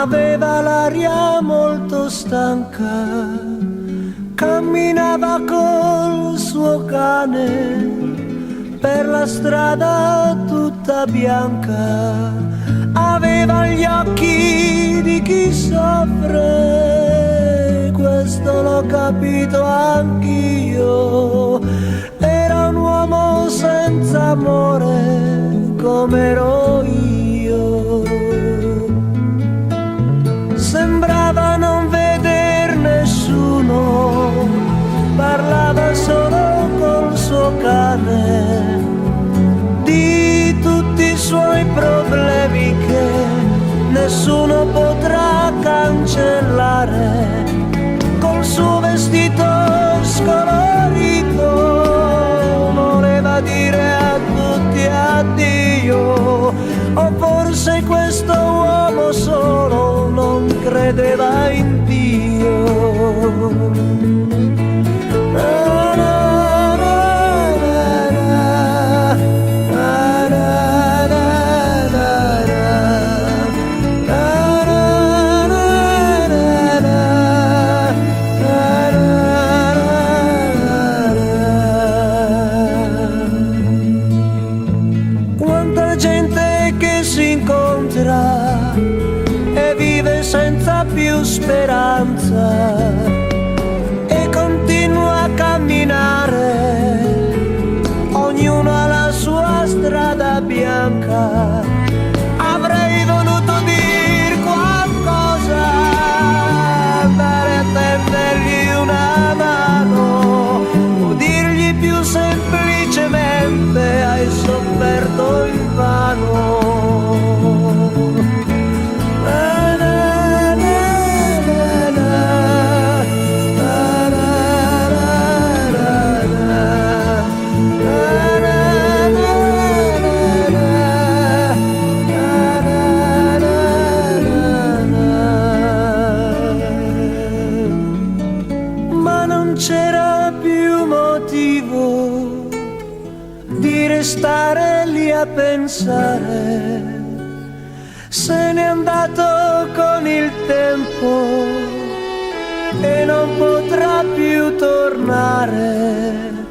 aveva l'aria molto stanca, camminava col suo cane per la strada tutta bianca, aveva gli occhi di chi soffre, questo l'ho capito anch'io, era un uomo senza amore come ero io. Sembrava non veder nessuno, parlava solo col suo cane, di tutti i suoi problemi che nessuno potrà cancellare. Col suo vestito scolorito voleva dire a tutti addio, o forse questo uomo solo non credeva in Dio. Quanta gente che si incontra e vive senza più speranza e continua a camminare, ognuno ha la sua strada bianca. Avrei voluto dir qualcosa, andare a tendergli una mano o dirgli più semplicemente hai sofferto invano. Ma non c'era più motivo di restare lì a pensare, se n'è andato con il tempo e non potrà più tornare.